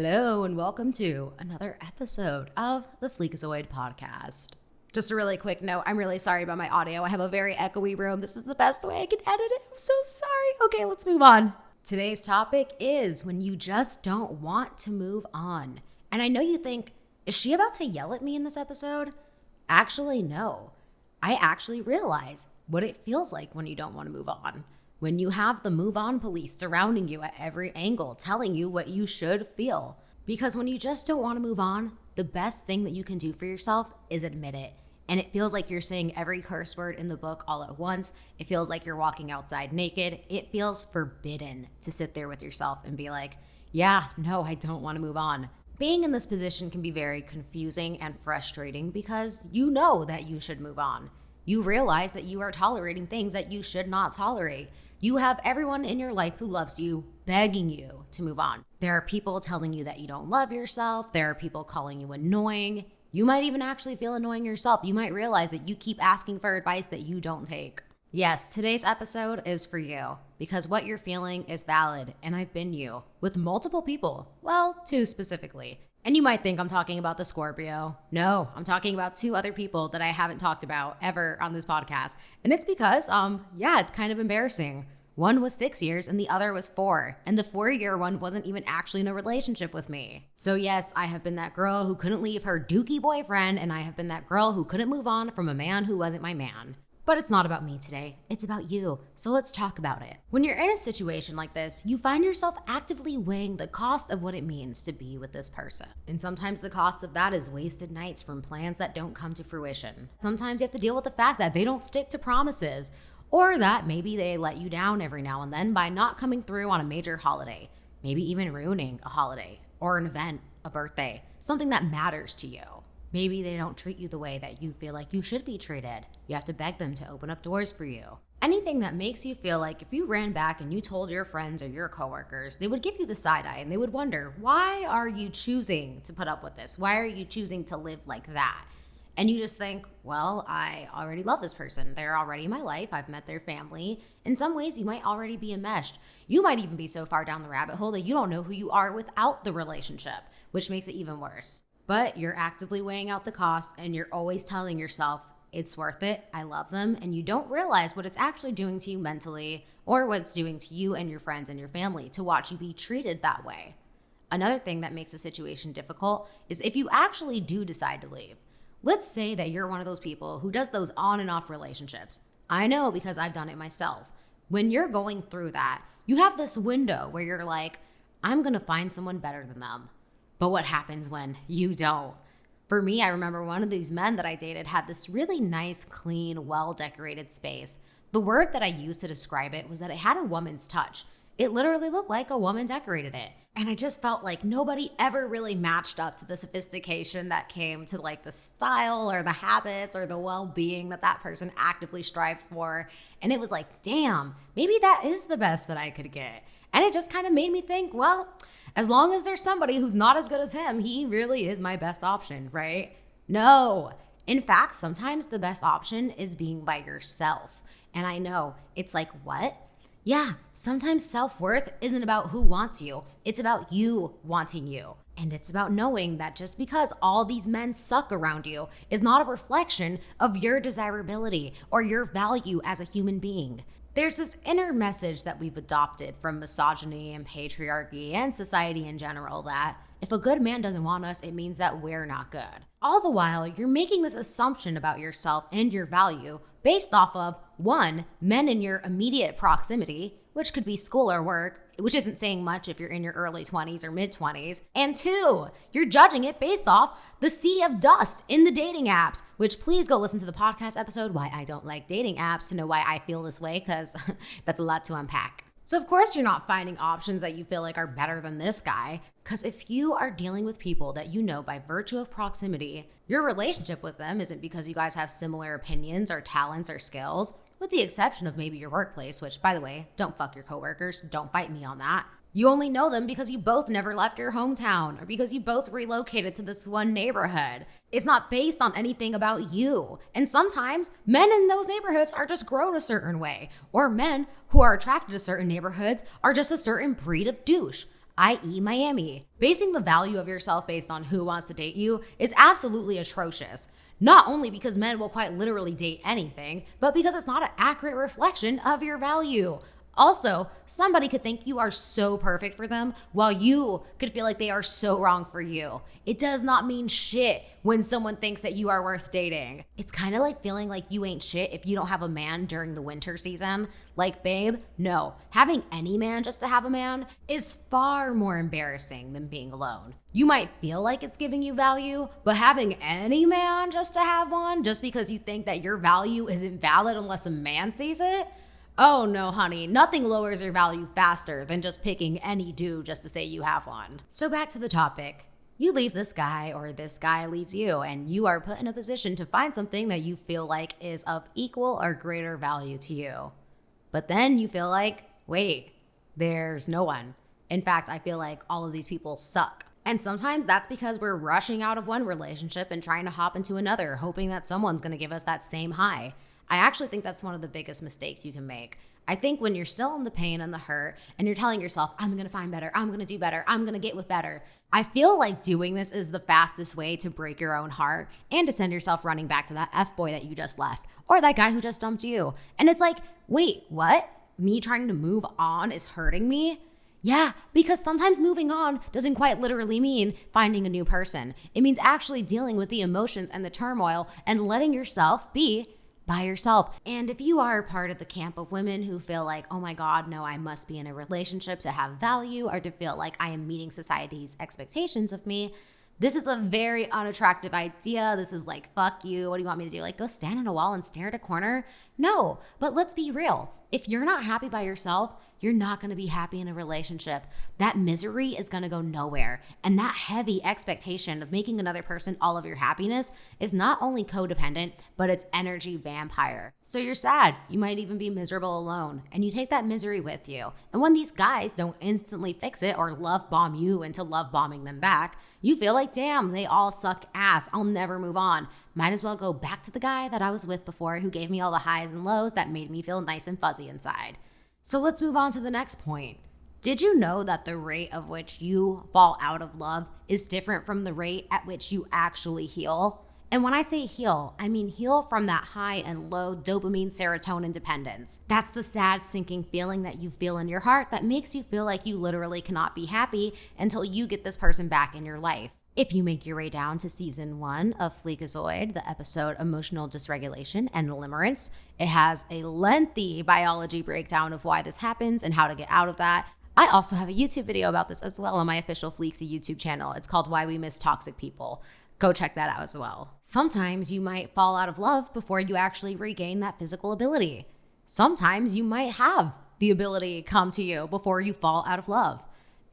Hello and welcome to another episode of the Fleekazoid podcast. Just a really quick note, I'm really sorry about my audio. I have a very echoey room. This is the best way I can edit it. I'm so sorry. Okay, let's move on. Today's topic is when you just don't want to move on. And I know you think, is she about to yell at me in this episode? Actually, no. I actually realize what it feels like when you don't want to move on. When you have the move on police surrounding you at every angle, telling you what you should feel. Because when you just don't want to move on, the best thing that you can do for yourself is admit it. And it feels like you're saying every curse word in the book all at once. It feels like you're walking outside naked. It feels forbidden to sit there with yourself and be like, yeah, no, I don't want to move on. Being in this position can be very confusing and frustrating because you know that you should move on. You realize that you are tolerating things that you should not tolerate. You have everyone in your life who loves you begging you to move on. There are people telling you that you don't love yourself. There are people calling you annoying. You might even actually feel annoying yourself. You might realize that you keep asking for advice that you don't take. Yes, today's episode is for you because what you're feeling is valid, and I've been you with multiple people. Well, 2 specifically. And you might think I'm talking about the Scorpio. No, I'm talking about 2 other people that I haven't talked about ever on this podcast. And it's because, it's kind of embarrassing. One was 6 years and the other was 4. And the 4-year one wasn't even actually in a relationship with me. So yes, I have been that girl who couldn't leave her dookie boyfriend, and I have been that girl who couldn't move on from a man who wasn't my man. But it's not about me today, it's about you. So let's talk about it. When you're in a situation like this, you find yourself actively weighing the cost of what it means to be with this person. And sometimes the cost of that is wasted nights from plans that don't come to fruition. Sometimes you have to deal with the fact that they don't stick to promises, or that maybe they let you down every now and then by not coming through on a major holiday, maybe even ruining a holiday or an event, a birthday, something that matters to you. Maybe they don't treat you the way that you feel like you should be treated. You have to beg them to open up doors for you. Anything that makes you feel like if you ran back and you told your friends or your coworkers, they would give you the side eye and they would wonder, why are you choosing to put up with this? Why are you choosing to live like that? And you just think, well, I already love this person. They're already in my life. I've met their family. In some ways, you might already be enmeshed. You might even be so far down the rabbit hole that you don't know who you are without the relationship, which makes it even worse. But you're actively weighing out the costs and you're always telling yourself, it's worth it, I love them, and you don't realize what it's actually doing to you mentally or what it's doing to you and your friends and your family to watch you be treated that way. Another thing that makes the situation difficult is if you actually do decide to leave. Let's say that you're one of those people who does those on and off relationships. I know because I've done it myself. When you're going through that, you have this window where you're like, I'm gonna find someone better than them. But what happens when you don't? For me, I remember one of these men that I dated had this really nice, clean, well-decorated space. The word that I used to describe it was that it had a woman's touch. It literally looked like a woman decorated it. And I just felt like nobody ever really matched up to the sophistication that came to like the style or the habits or the well-being that person actively strived for. And it was like, damn, maybe that is the best that I could get. And it just kind of made me think, well, as long as there's somebody who's not as good as him, he really is my best option, right? No. In fact, sometimes the best option is being by yourself. And I know, it's like, what? Yeah, sometimes self-worth isn't about who wants you. It's about you wanting you. And it's about knowing that just because all these men suck around you is not a reflection of your desirability or your value as a human being. There's this inner message that we've adopted from misogyny and patriarchy and society in general that if a good man doesn't want us, it means that we're not good. All the while, you're making this assumption about yourself and your value based off of, 1, men in your immediate proximity, which could be school or work, which isn't saying much if you're in your early 20s or mid-20s. And 2, you're judging it based off the sea of dust in the dating apps, which please go listen to the podcast episode, Why I Don't Like Dating Apps, to know why I feel this way, because that's a lot to unpack. So of course you're not finding options that you feel like are better than this guy, because if you are dealing with people that you know by virtue of proximity, your relationship with them isn't because you guys have similar opinions or talents or skills, with the exception of maybe your workplace, which, by the way, don't fuck your coworkers, don't fight me on that. You only know them because you both never left your hometown or because you both relocated to this one neighborhood. It's not based on anything about you. And sometimes men in those neighborhoods are just grown a certain way, or men who are attracted to certain neighborhoods are just a certain breed of douche. i.e. Miami. Basing the value of yourself based on who wants to date you is absolutely atrocious. Not only because men will quite literally date anything, but because it's not an accurate reflection of your value. Also, somebody could think you are so perfect for them while you could feel like they are so wrong for you. It does not mean shit when someone thinks that you are worth dating. It's kind of like feeling like you ain't shit if you don't have a man during the winter season. Like, babe, no. Having any man just to have a man is far more embarrassing than being alone. You might feel like it's giving you value, but having any man just to have one just because you think that your value isn't valid unless a man sees it? Oh no, honey, nothing lowers your value faster than just picking any dude just to say you have one. So back to the topic. You leave this guy or this guy leaves you and you are put in a position to find something that you feel like is of equal or greater value to you. But then you feel like, wait, there's no one. In fact, I feel like all of these people suck. And sometimes that's because we're rushing out of one relationship and trying to hop into another, hoping that someone's gonna give us that same high. I actually think that's one of the biggest mistakes you can make. I think when you're still in the pain and the hurt and you're telling yourself, I'm gonna find better, I'm gonna do better, I'm gonna get with better. I feel like doing this is the fastest way to break your own heart and to send yourself running back to that F-boy that you just left or that guy who just dumped you. And it's like, wait, what? Me trying to move on is hurting me? Yeah, because sometimes moving on doesn't quite literally mean finding a new person. It means actually dealing with the emotions and the turmoil and letting yourself be by yourself. And if you are part of the camp of women who feel like, oh my God, no, I must be in a relationship to have value or to feel like I am meeting society's expectations of me, this is a very unattractive idea. This is like, fuck you. What do you want me to do? Like, go stand in a wall and stare at a corner? No, but let's be real. If you're not happy by yourself, you're not going to be happy in a relationship. That misery is going to go nowhere. And that heavy expectation of making another person all of your happiness is not only codependent, but it's energy vampire. So you're sad. You might even be miserable alone. And you take that misery with you. And when these guys don't instantly fix it or love bomb you into love bombing them back, you feel like, damn, they all suck ass. I'll never move on. Might as well go back to the guy that I was with before who gave me all the highs and lows that made me feel nice and fuzzy inside. So let's move on to the next point. Did you know that the rate of which you fall out of love is different from the rate at which you actually heal? And when I say heal, I mean heal from that high and low dopamine serotonin dependence. That's the sad sinking feeling that you feel in your heart that makes you feel like you literally cannot be happy until you get this person back in your life. If you make your way down to season 1 of Fleekazoid, the episode Emotional Dysregulation and Limerence, it has a lengthy biology breakdown of why this happens and how to get out of that. I also have a YouTube video about this as well on my official Fleeksy YouTube channel. It's called Why We Miss Toxic People. Go check that out as well. Sometimes you might fall out of love before you actually regain that physical ability. Sometimes you might have the ability come to you before you fall out of love.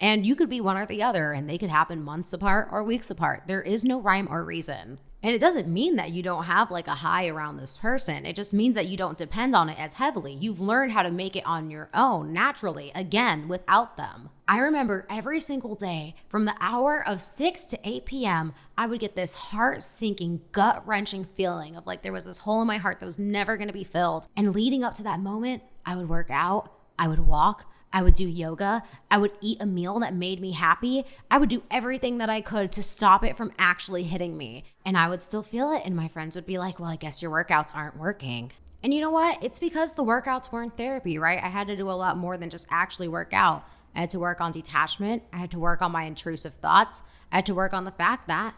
And you could be one or the other, and they could happen months apart or weeks apart. There is no rhyme or reason. And it doesn't mean that you don't have like a high around this person. It just means that you don't depend on it as heavily. You've learned how to make it on your own, naturally, again, without them. I remember every single day from the hour of 6 to 8 p.m., I would get this heart-sinking, gut-wrenching feeling of like there was this hole in my heart that was never going to be filled. And leading up to that moment, I would work out, I would walk, I would do yoga. I would eat a meal that made me happy. I would do everything that I could to stop it from actually hitting me. And I would still feel it. And my friends would be like, well, I guess your workouts aren't working. And you know what? It's because the workouts weren't therapy, right? I had to do a lot more than just actually work out. I had to work on detachment. I had to work on my intrusive thoughts. I had to work on the fact that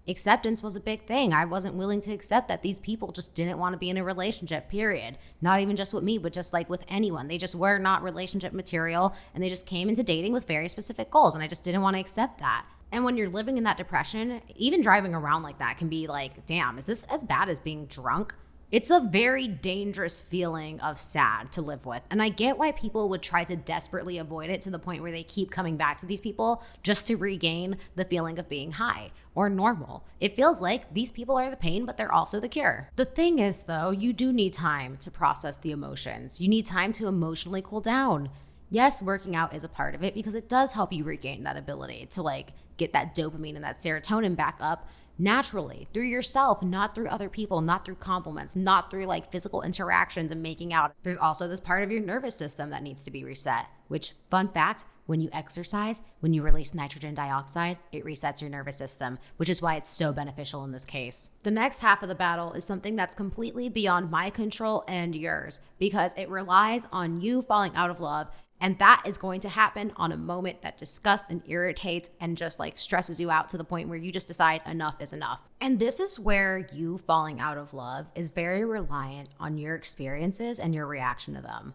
acceptance was a big thing. I wasn't willing to accept that these people just didn't want to be in a relationship, period. Not even just with me, but just like with anyone. They just were not relationship material and they just came into dating with very specific goals. And I just didn't want to accept that. And when you're living in that depression, even driving around like that can be like, damn, is this as bad as being drunk? It's a very dangerous feeling of sad to live with. And I get why people would try to desperately avoid it to the point where they keep coming back to these people just to regain the feeling of being high or normal. It feels like these people are the pain, but they're also the cure. The thing is, though, you do need time to process the emotions. You need time to emotionally cool down. Yes, working out is a part of it because it does help you regain that ability to like get that dopamine and that serotonin back up naturally through yourself, not through other people, not through compliments, not through like physical interactions and making out. There's also this part of your nervous system that needs to be reset, which, fun fact, when you exercise, when you release nitrogen dioxide, it resets your nervous system, which is why it's so beneficial in this case. The next half of the battle is something that's completely beyond my control and yours, because it relies on you falling out of love. And that is going to happen on a moment that disgusts and irritates and just like stresses you out to the point where you just decide enough is enough. And this is where you falling out of love is very reliant on your experiences and your reaction to them.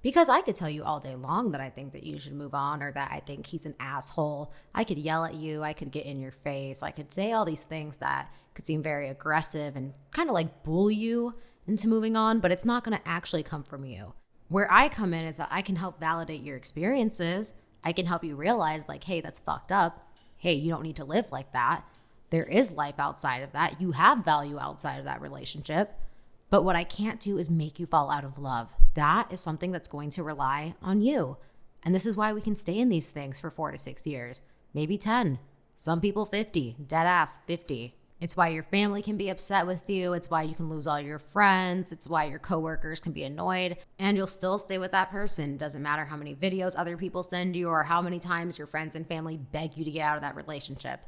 Because I could tell you all day long that I think that you should move on, or that I think he's an asshole. I could yell at you. I could get in your face. I could say all these things that could seem very aggressive and kind of like bully you into moving on, but it's not going to actually come from you. Where I come in is that I can help validate your experiences. I can help you realize like, hey, that's fucked up. Hey, you don't need to live like that. There is life outside of that. You have value outside of that relationship. But what I can't do is make you fall out of love. That is something that's going to rely on you. And this is why we can stay in these things for 4 to 6 years, maybe 10, some people 50, dead ass 50. It's why your family can be upset with you. It's why you can lose all your friends. It's why your coworkers can be annoyed, and you'll still stay with that person. Doesn't matter how many videos other people send you or how many times your friends and family beg you to get out of that relationship.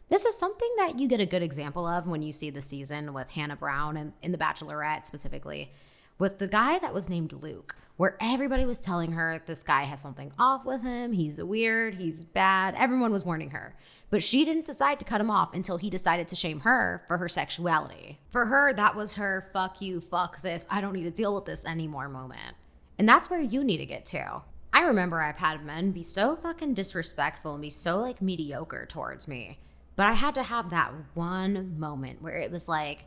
This is something that you get a good example of when you see the season with Hannah Brown and in The Bachelorette specifically, with the guy that was named Luke, where everybody was telling her this guy has something off with him. He's weird. He's bad. Everyone was warning her. But she didn't decide to cut him off until he decided to shame her for her sexuality. For her, that was her fuck you, fuck this, I don't need to deal with this anymore moment. And that's where you need to get to. I remember I've had men be so fucking disrespectful and be so like mediocre towards me. But I had to have that one moment where it was like,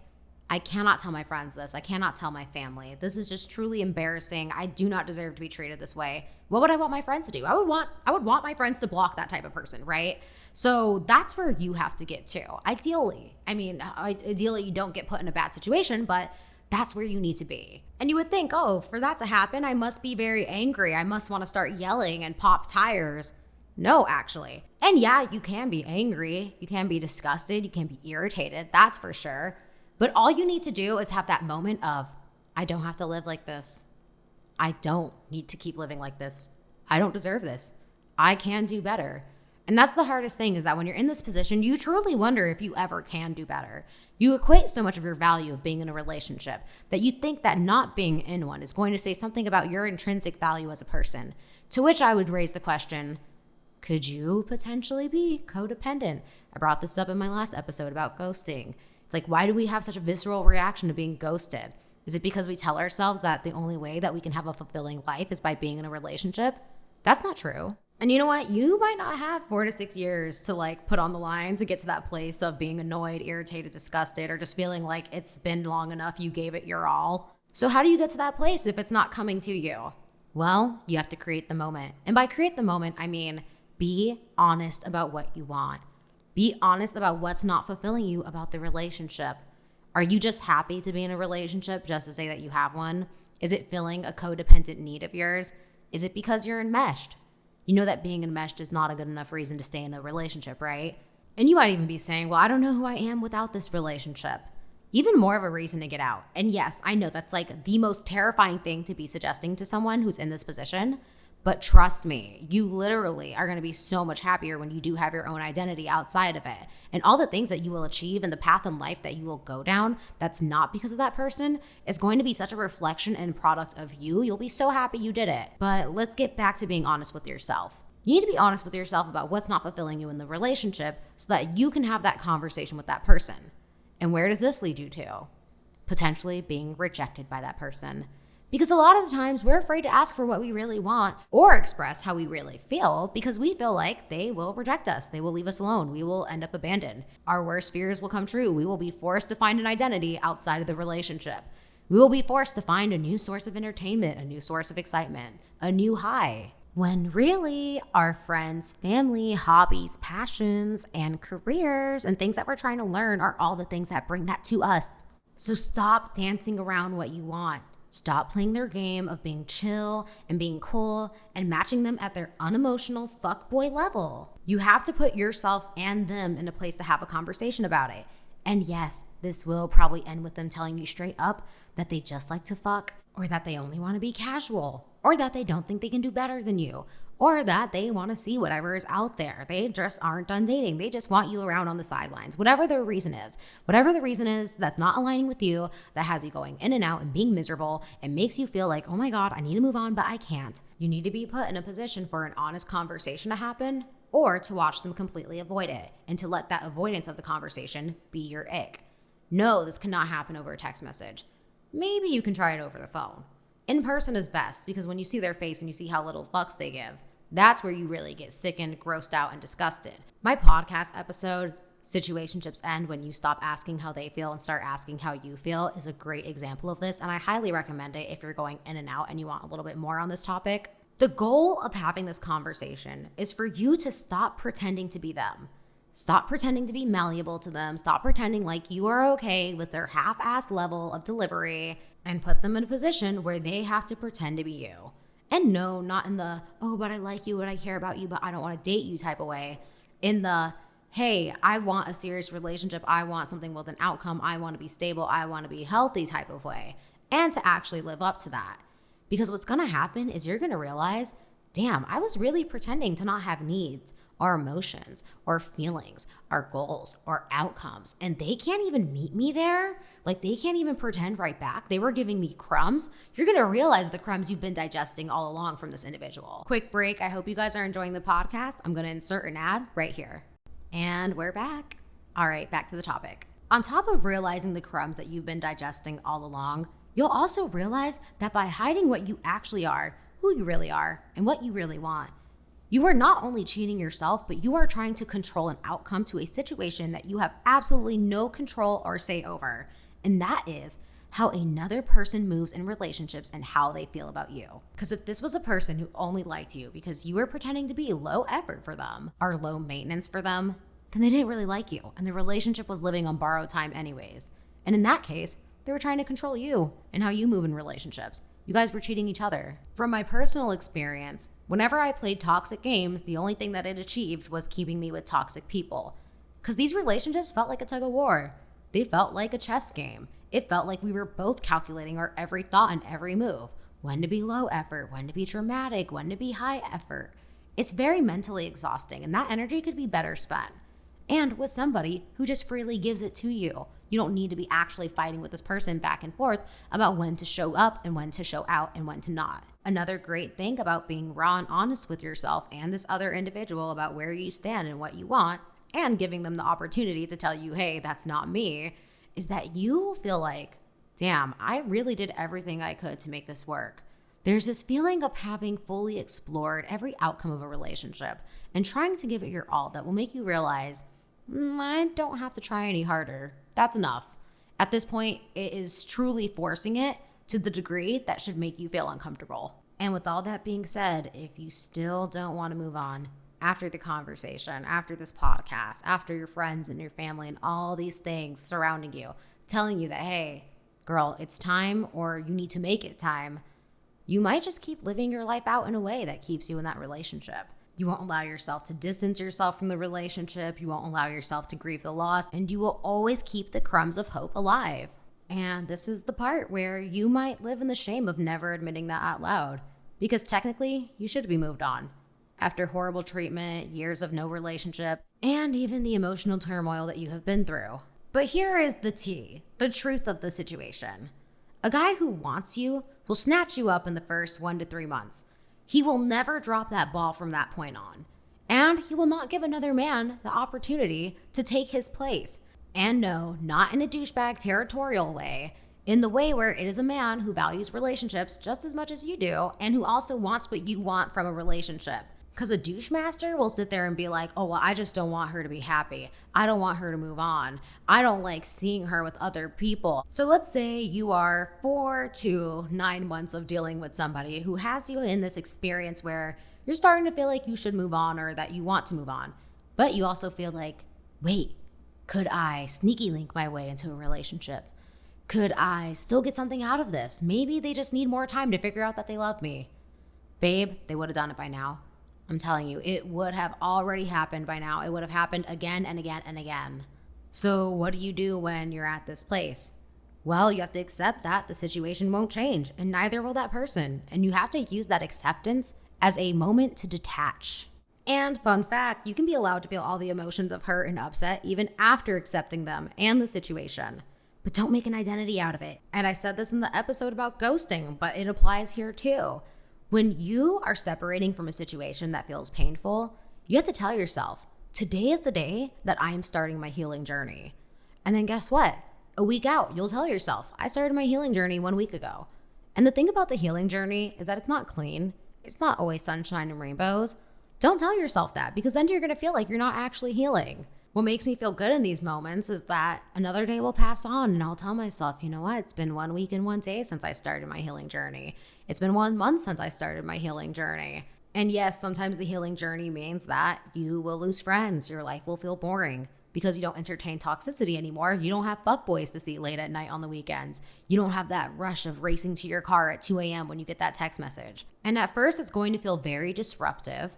I cannot tell my friends this. I cannot tell my family. This is just truly embarrassing. I do not deserve to be treated this way. What would I want my friends to do? I would want my friends to block that type of person, right? So that's where you have to get to. Ideally you don't get put in a bad situation, but that's where you need to be. And you would think, oh, for that to happen, I must be very angry. I must want to start yelling and pop tires. No, actually. And yeah, you can be angry. You can be disgusted. You can be irritated. That's for sure. But all you need to do is have that moment of, I don't have to live like this. I don't need to keep living like this. I don't deserve this. I can do better. And that's the hardest thing, is that when you're in this position, you truly wonder if you ever can do better. You equate so much of your value of being in a relationship that you think that not being in one is going to say something about your intrinsic value as a person. To which I would raise the question, could you potentially be codependent? I brought this up in my last episode about ghosting. It's like, why do we have such a visceral reaction to being ghosted? Is it because we tell ourselves that the only way that we can have a fulfilling life is by being in a relationship? That's not true. And you know what? You might not have 4 to 6 years to like put on the line to get to that place of being annoyed, irritated, disgusted, or just feeling like it's been long enough, you gave it your all. So how do you get to that place if it's not coming to you? Well, you have to create the moment. And by create the moment, I mean, be honest about what you want. Be honest about what's not fulfilling you about the relationship. Are you just happy to be in a relationship just to say that you have one? Is it filling a codependent need of yours? Is it because you're enmeshed? You know that being enmeshed is not a good enough reason to stay in a relationship, right? And you might even be saying, well, I don't know who I am without this relationship. Even more of a reason to get out. And yes, I know that's like the most terrifying thing to be suggesting to someone who's in this position. But trust me, you literally are going to be so much happier when you do have your own identity outside of it. And all the things that you will achieve and the path in life that you will go down that's not because of that person is going to be such a reflection and product of you. You'll be so happy you did it. But let's get back to being honest with yourself. You need to be honest with yourself about what's not fulfilling you in the relationship so that you can have that conversation with that person. And where does this lead you to? Potentially being rejected by that person. Because a lot of the times we're afraid to ask for what we really want or express how we really feel because we feel like they will reject us. They will leave us alone. We will end up abandoned. Our worst fears will come true. We will be forced to find an identity outside of the relationship. We will be forced to find a new source of entertainment, a new source of excitement, a new high. When really our friends, family, hobbies, passions, and careers and things that we're trying to learn are all the things that bring that to us. So stop dancing around what you want. Stop playing their game of being chill and being cool and matching them at their unemotional fuckboy level. You have to put yourself and them in a place to have a conversation about it. And yes, this will probably end with them telling you straight up that they just like to fuck, or that they only want to be casual, or that they don't think they can do better than you, or that they want to see whatever is out there. They just aren't done dating. They just want you around on the sidelines. Whatever the reason is that's not aligning with you, that has you going in and out and being miserable and makes you feel like, oh my God, I need to move on, but I can't. You need to be put in a position for an honest conversation to happen, or to watch them completely avoid it and to let that avoidance of the conversation be your ick. No, this cannot happen over a text message. Maybe you can try it over the phone. In person is best, because when you see their face and you see how little fucks they give, that's where you really get sickened, grossed out, and disgusted. My podcast episode, Situationships End When You Stop Asking How They Feel and Start Asking How You Feel, is a great example of this, and I highly recommend it if you're going in and out and you want a little bit more on this topic. The goal of having this conversation is for you to stop pretending to be them. Stop pretending to be malleable to them. Stop pretending like you are okay with their half-ass level of delivery, and put them in a position where they have to pretend to be you. And no, not in the, oh, but I like you, but I care about you, but I don't want to date you type of way. In the, hey, I want a serious relationship. I want something with an outcome. I want to be stable. I want to be healthy type of way. And to actually live up to that. Because what's going to happen is you're going to realize, damn, I was really pretending to not have needs or emotions or feelings or goals or outcomes. And they can't even meet me there. Like, they can't even pretend right back. They were giving me crumbs. You're going to realize the crumbs you've been digesting all along from this individual. Quick break. I hope you guys are enjoying the podcast. I'm going to insert an ad right here. And we're back. All right, back to the topic. On top of realizing the crumbs that you've been digesting all along, you'll also realize that by hiding what you actually are, who you really are, and what you really want, you are not only cheating yourself, but you are trying to control an outcome to a situation that you have absolutely no control or say over. And that is how another person moves in relationships and how they feel about you. Because if this was a person who only liked you because you were pretending to be low effort for them or low maintenance for them, then they didn't really like you, and the relationship was living on borrowed time anyways. And in that case, they were trying to control you and how you move in relationships. You guys were cheating each other. From my personal experience, whenever I played toxic games, the only thing that it achieved was keeping me with toxic people. Because these relationships felt like a tug of war. They felt like a chess game. It felt like we were both calculating our every thought and every move. When to be low effort, when to be dramatic, when to be high effort. It's very mentally exhausting, and that energy could be better spent. And with somebody who just freely gives it to you. You don't need to be actually fighting with this person back and forth about when to show up and when to show out and when to not. Another great thing about being raw and honest with yourself and this other individual about where you stand and what you want, and giving them the opportunity to tell you, hey, that's not me, is that you will feel like, damn, I really did everything I could to make this work. There's this feeling of having fully explored every outcome of a relationship and trying to give it your all that will make you realize, I don't have to try any harder. That's enough. At this point, it is truly forcing it to the degree that should make you feel uncomfortable. And with all that being said, if you still don't want to move on after the conversation, after this podcast, after your friends and your family and all these things surrounding you, telling you that, hey, girl, it's time, or you need to make it time, you might just keep living your life out in a way that keeps you in that relationship. You won't allow yourself to distance yourself from the relationship. You won't allow yourself to grieve the loss, and you will always keep the crumbs of hope alive. And this is the part where you might live in the shame of never admitting that out loud, because technically you should be moved on. After horrible treatment, years of no relationship, and even the emotional turmoil that you have been through. But here is the tea, the truth of the situation. A guy who wants you will snatch you up in the first 1 to 3 months. He will never drop that ball from that point on. And he will not give another man the opportunity to take his place. And no, not in a douchebag territorial way, in the way where it is a man who values relationships just as much as you do, and who also wants what you want from a relationship. Because a douche master will sit there and be like, oh, well, I just don't want her to be happy. I don't want her to move on. I don't like seeing her with other people. So let's say you are 4 to 9 months of dealing with somebody who has you in this experience where you're starting to feel like you should move on or that you want to move on. But you also feel like, wait, could I sneaky link my way into a relationship? Could I still get something out of this? Maybe they just need more time to figure out that they love me. Babe, they would have done it by now. I'm telling you, it would have already happened by now. It would have happened again and again and again. So what do you do when you're at this place? Well, you have to accept that the situation won't change, and neither will that person. And you have to use that acceptance as a moment to detach. And fun fact, you can be allowed to feel all the emotions of hurt and upset even after accepting them and the situation. But don't make an identity out of it. And I said this in the episode about ghosting, but it applies here too. When you are separating from a situation that feels painful, you have to tell yourself, today is the day that I am starting my healing journey. And then guess what? A week out, you'll tell yourself, I started my healing journey 1 week ago. And the thing about the healing journey is that it's not clean. It's not always sunshine and rainbows. Don't tell yourself that, because then you're going to feel like you're not actually healing. What makes me feel good in these moments is that another day will pass on and I'll tell myself, you know what? It's been 1 week and 1 day since I started my healing journey. It's been 1 month since I started my healing journey. And yes, sometimes the healing journey means that you will lose friends. Your life will feel boring because you don't entertain toxicity anymore. You don't have fuckboys to see late at night on the weekends. You don't have that rush of racing to your car at 2 a.m. when you get that text message. And at first, it's going to feel very disruptive.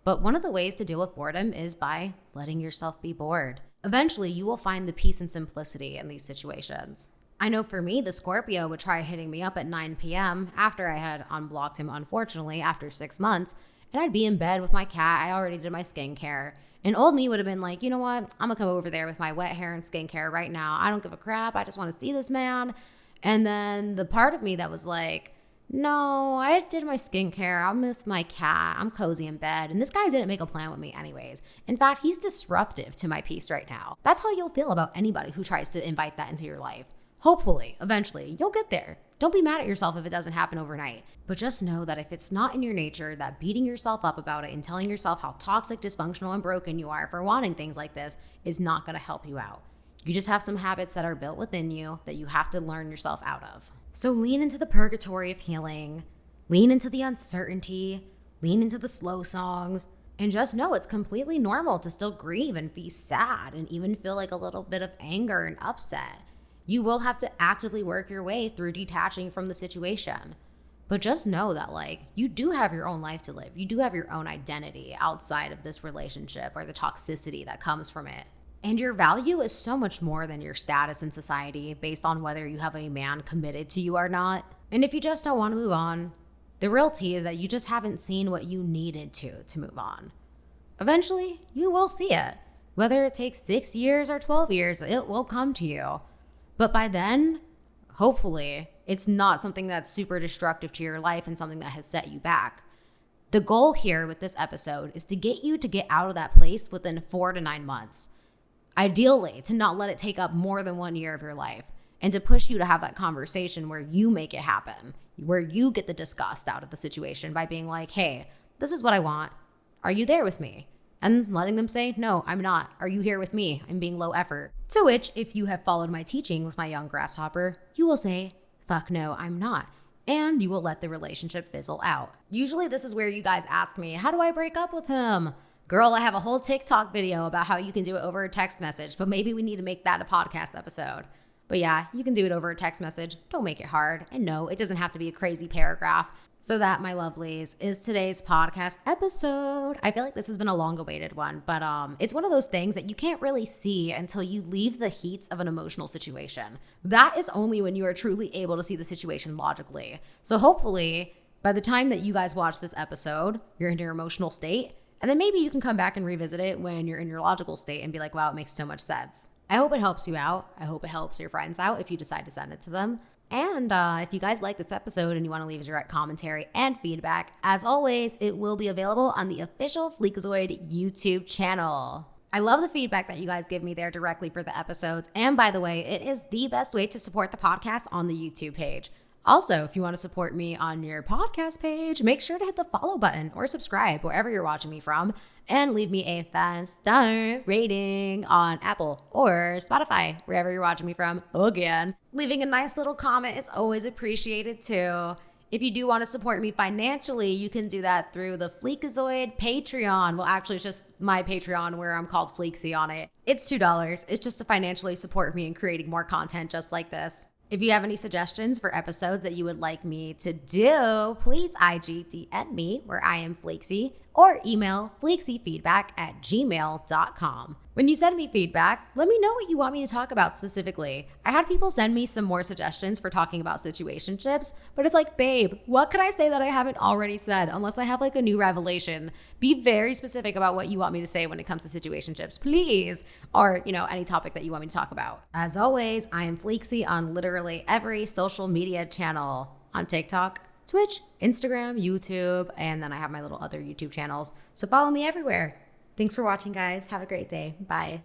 But one of the ways to deal with boredom is by letting yourself be bored. Eventually, you will find the peace and simplicity in these situations. I know for me, the Scorpio would try hitting me up at 9 p.m. after I had unblocked him, unfortunately, after 6 months, and I'd be in bed with my cat. I already did my skincare. And old me would have been like, you know what? I'm gonna come over there with my wet hair and skincare right now. I don't give a crap. I just want to see this man. And then the part of me that was like, no, I did my skincare. I'm with my cat. I'm cozy in bed. And this guy didn't make a plan with me anyways. In fact, he's disruptive to my peace right now. That's how you'll feel about anybody who tries to invite that into your life. Hopefully, eventually, you'll get there. Don't be mad at yourself if it doesn't happen overnight. But just know that if it's not in your nature, that beating yourself up about it and telling yourself how toxic, dysfunctional, and broken you are for wanting things like this is not going to help you out. You just have some habits that are built within you that you have to learn yourself out of. So lean into the purgatory of healing, lean into the uncertainty, lean into the slow songs, and just know it's completely normal to still grieve and be sad and even feel like a little bit of anger and upset. You will have to actively work your way through detaching from the situation. But just know that you do have your own life to live. You do have your own identity outside of this relationship or the toxicity that comes from it. And your value is so much more than your status in society based on whether you have a man committed to you or not. And if you just don't want to move on, the real tea is that you just haven't seen what you needed to move on. Eventually, you will see it. Whether it takes 6 years or 12 years, it will come to you. But by then, hopefully, it's not something that's super destructive to your life and something that has set you back. The goal here with this episode is to get you to get out of that place within 4 to 9 months. Ideally, to not let it take up more than 1 year of your life, and to push you to have that conversation where you make it happen, where you get the disgust out of the situation by being like, hey, this is what I want. Are you there with me? And letting them say, no, I'm not. Are you here with me? I'm being low effort. To which, if you have followed my teachings, my young grasshopper, you will say, fuck no, I'm not. And you will let the relationship fizzle out. Usually this is where you guys ask me, how do I break up with him? Girl, I have a whole TikTok video about how you can do it over a text message, but maybe we need to make that a podcast episode. But yeah, you can do it over a text message. Don't make it hard. And no, it doesn't have to be a crazy paragraph. So that, my lovelies, is today's podcast episode. I feel like this has been a long-awaited one, but it's one of those things that you can't really see until you leave the heats of an emotional situation. That is only when you are truly able to see the situation logically. So hopefully, by the time that you guys watch this episode, you're in your emotional state, and then maybe you can come back and revisit it when you're in your logical state and be like, wow, it makes so much sense. I hope it helps you out. I hope it helps your friends out if you decide to send it to them. And if you guys like this episode and you want to leave a direct commentary and feedback, as always, it will be available on the official Fleekazoid YouTube channel. I love the feedback that you guys give me there directly for the episodes. And by the way, it is the best way to support the podcast on the YouTube page. Also, if you want to support me on your podcast page, make sure to hit the follow button or subscribe wherever you're watching me from, and leave me a 5-star rating on Apple or Spotify, wherever you're watching me from. Again, leaving a nice little comment is always appreciated too. If you do want to support me financially, you can do that through the Fleekazoid Patreon. Well, actually, it's just my Patreon where I'm called Fleeksy on it. It's $2. It's just to financially support me in creating more content just like this. If you have any suggestions for episodes that you would like me to do, please IG DM me where I am Fleeksy, or email fleeksyfeedback@gmail.com. When you send me feedback, let me know what you want me to talk about specifically. I had people send me some more suggestions for talking about situationships, but it's like, babe, what could I say that I haven't already said unless I have like a new revelation? Be very specific about what you want me to say when it comes to situationships, please. Or, any topic that you want me to talk about. As always, I am Fleeksy on literally every social media channel, on TikTok, Twitch, Instagram, YouTube, and then I have my little other YouTube channels. So follow me everywhere. Thanks for watching, guys. Have a great day. Bye.